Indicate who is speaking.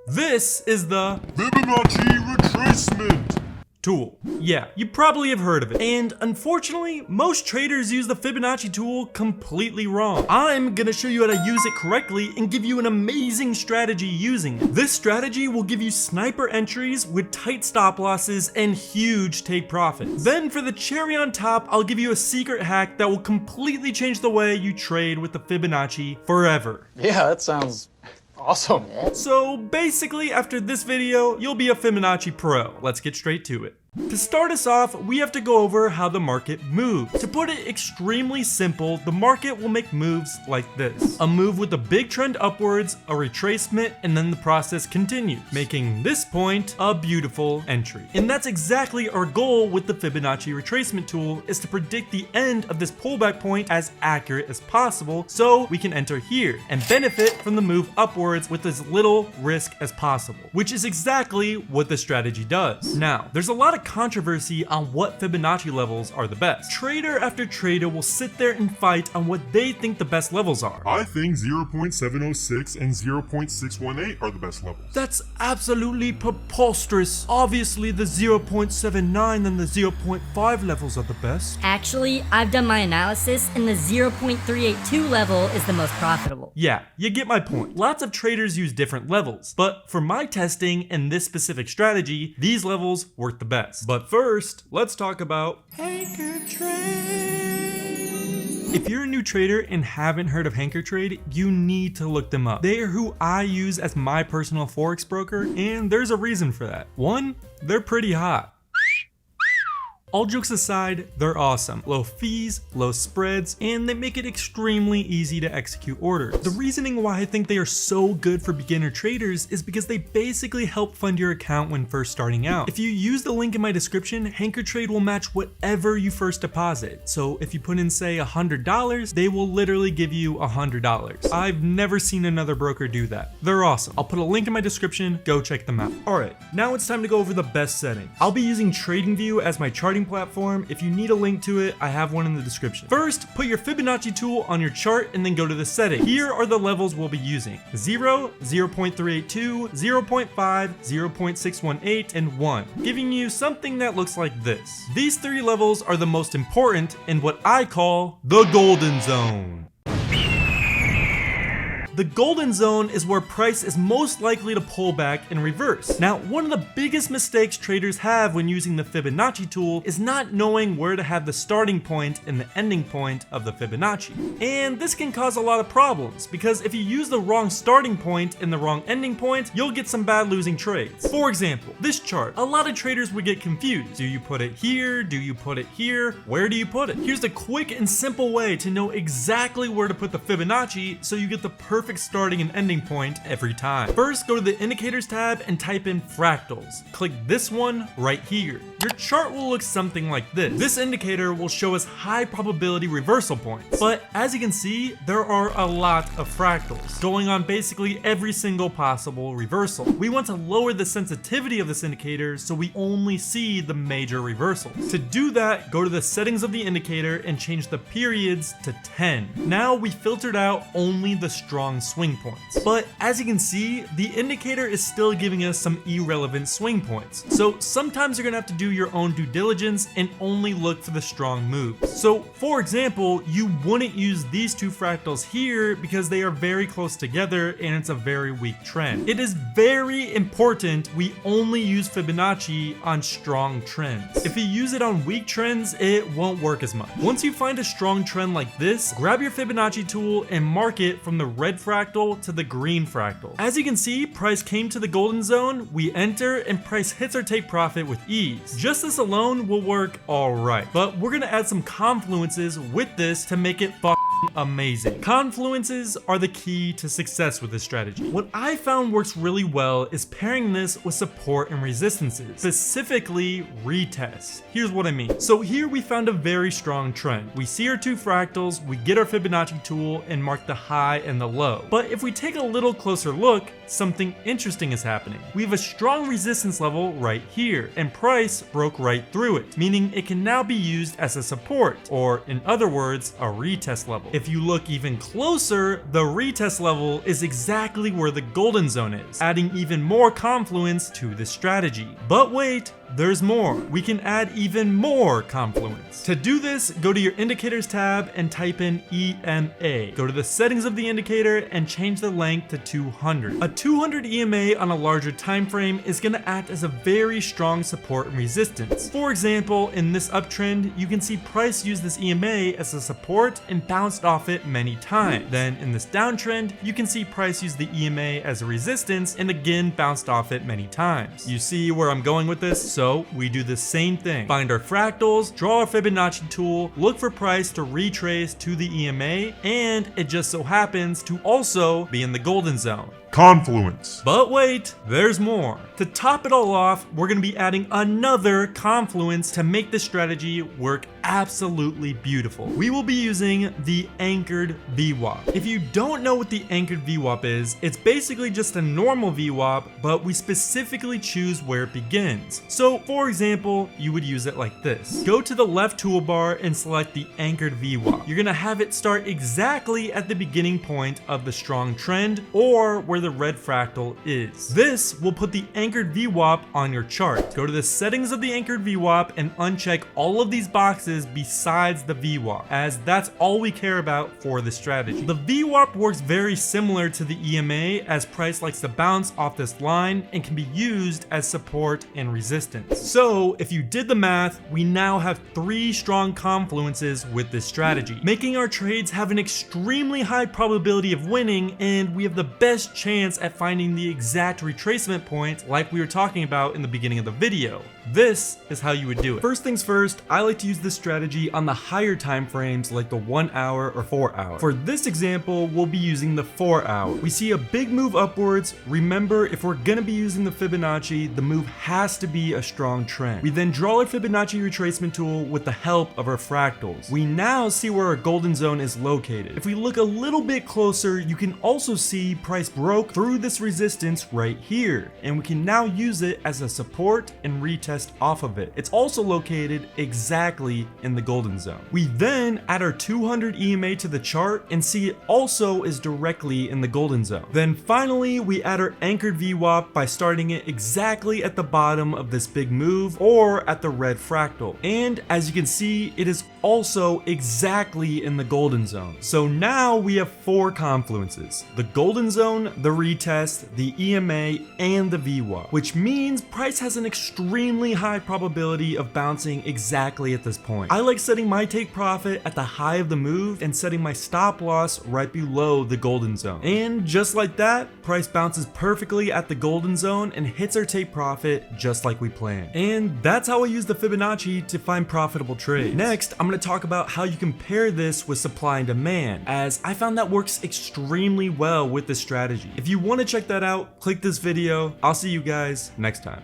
Speaker 1: This is the
Speaker 2: Fibonacci Retracement
Speaker 1: tool. Yeah, you probably have heard of it. And unfortunately, most traders use the Fibonacci tool completely wrong. I'm gonna show you how to use it correctly and give you an amazing strategy using it. This strategy will give you sniper entries with tight stop losses and huge take profits. Then for the cherry on top, I'll give you a secret hack that will completely change the way you trade with the Fibonacci forever.
Speaker 3: Yeah, that sounds awesome.
Speaker 1: So basically, after this video, you'll be a Fibonacci pro. Let's get straight to it. To start us off, we have to go over how the market moves. To put it extremely simple, the market will make moves like this. A move with a big trend upwards, a retracement, and then the process continues, making this point a beautiful entry. And that's exactly our goal with the Fibonacci retracement tool, is to predict the end of this pullback point as accurate as possible so we can enter here and benefit from the move upwards with as little risk as possible, which is exactly what the strategy does. Now, there's a lot of controversy on what Fibonacci levels are the best. Trader after trader will sit there and fight on what they think the best levels are.
Speaker 2: I think 0.706 and 0.618 are the best levels.
Speaker 1: That's absolutely preposterous. Obviously the 0.79 and the 0.5 levels are the best.
Speaker 4: Actually, I've done my analysis and the 0.382 level is the most profitable.
Speaker 1: Yeah, you get my point. Lots of traders use different levels, but for my testing and this specific strategy, these levels work the best. But first, let's talk about Hanker Trade. If you're a new trader and haven't heard of Hanker Trade, you need to look them up. They are who I use as my personal forex broker, and there's a reason for that. One, they're pretty hot. All jokes aside, they're awesome. Low fees, low spreads, and they make it extremely easy to execute orders. The reasoning why I think they are so good for beginner traders is because they basically help fund your account when first starting out. If you use the link in my description, Hanker Trade will match whatever you first deposit. So if you put in, say, $100, they will literally give you $100. I've never seen another broker do that. They're awesome. I'll put a link in my description, go check them out. Alright, now it's time to go over the best setting. I'll be using TradingView as my charting platform. If you need a link to it, I have one in the description. First, put your Fibonacci tool on your chart and then go to the settings. Here are the levels we'll be using: 0, 0.382, 0.5, 0.618, and 1, giving you something that looks like this. These three levels are the most important in what I call the golden zone. The golden zone is where price is most likely to pull back and reverse. Now, one of the biggest mistakes traders have when using the Fibonacci tool is not knowing where to have the starting point and the ending point of the Fibonacci. And this can cause a lot of problems, because if you use the wrong starting point and the wrong ending point, you'll get some bad losing trades. For example, this chart, a lot of traders would get confused. Do you put it here? Do you put it here? Where do you put it? Here's the quick and simple way to know exactly where to put the Fibonacci so you get the perfect starting and ending point every time. First, go to the indicators tab and type in fractals. Click this one right here. Your chart will look something like this. This indicator will show us high probability reversal points. But as you can see, there are a lot of fractals going on basically every single possible reversal. We want to lower the sensitivity of this indicator so we only see the major reversals. To do that, go to the settings of the indicator and change the periods to 10. Now we filtered out only the strong swing points. But as you can see, the indicator is still giving us some irrelevant swing points. So sometimes you're gonna have to do your own due diligence and only look for the strong moves. So for example, you wouldn't use these two fractals here because they are very close together and it's a very weak trend. It is very important we only use Fibonacci on strong trends. If you use it on weak trends, it won't work as much. Once you find a strong trend like this, grab your Fibonacci tool and mark it from the red fractal to the green fractal. As you can see, price came to the golden zone, we enter, and price hits our take profit with ease. Just this alone will work alright, but we're gonna add some confluences with this to make it amazing. Confluences are the key to success with this strategy. What I found works really well is pairing this with support and resistances, specifically retests. Here's what I mean. So here we found a very strong trend. We see our two fractals, we get our Fibonacci tool and mark the high and the low. But if we take a little closer look, something interesting is happening. We have a strong resistance level right here, and price broke right through it, meaning it can now be used as a support, or in other words, a retest level. If you look even closer, the retest level is exactly where the golden zone is, adding even more confluence to this strategy. But wait, there's more. We can add even more confluence. To do this, go to your indicators tab and type in EMA. Go to the settings of the indicator and change the length to 200. A 200 EMA on a larger time frame is going to act as a very strong support and resistance. For example, in this uptrend, you can see price use this EMA as a support and bounced off it many times. Then in this downtrend, you can see price use the EMA as a resistance and again bounced off it many times. You see where I'm going with this? So we do the same thing. Find our fractals, draw our Fibonacci tool, look for price to retrace to the EMA, and it just so happens to also be in the golden zone.
Speaker 2: Confluence.
Speaker 1: But wait, there's more. To top it all off, we're going to be adding another confluence to make this strategy work absolutely beautiful. We will be using the anchored VWAP. If you don't know what the anchored VWAP is, it's basically just a normal VWAP, but we specifically choose where it begins. So for example, you would use it like this. Go to the left toolbar and select the anchored VWAP. You're going to have it start exactly at the beginning point of the strong trend or where the red fractal is. This will put the anchored VWAP on your chart. Go to the settings of the anchored VWAP and uncheck all of these boxes besides the VWAP, as that's all we care about for this strategy. The VWAP works very similar to the EMA, as price likes to bounce off this line and can be used as support and resistance. So if you did the math, we now have 3 strong confluences with this strategy, making our trades have an extremely high probability of winning, and we have the best chance at finding the exact retracement point like we were talking about in the beginning of the video. This is how you would do it. First things first, I like to use this strategy on the higher time frames like the 1 hour or 4 hour. For this example, we'll be using the 4 hour. We see a big move upwards. Remember, if we're gonna be using the Fibonacci, the move has to be a strong trend. We then draw our Fibonacci retracement tool with the help of our fractals. We now see where our golden zone is located. If we look a little bit closer, you can also see price broke through this resistance right here, and we can now use it as a support and retest off of it. It's also located exactly in the golden zone. We then add our 200 EMA to the chart and see it also is directly in the golden zone. Then finally, we add our anchored VWAP by starting it exactly at the bottom of this big move or at the red fractal. And as you can see, it is also exactly in the golden zone. So now we have 4 confluences: the golden zone, the retest, the EMA, and the VWAP, which means price has an extremely high probability of bouncing exactly at this point. I like setting my take profit at the high of the move and setting my stop loss right below the golden zone. And just like that, price bounces perfectly at the golden zone and hits our take profit just like we planned. And that's how I use the Fibonacci to find profitable trades. Next, I'm going to talk about how you compare this with supply and demand, as I found that works extremely well with this strategy. If you want to check that out, click this video. I'll see you guys next time.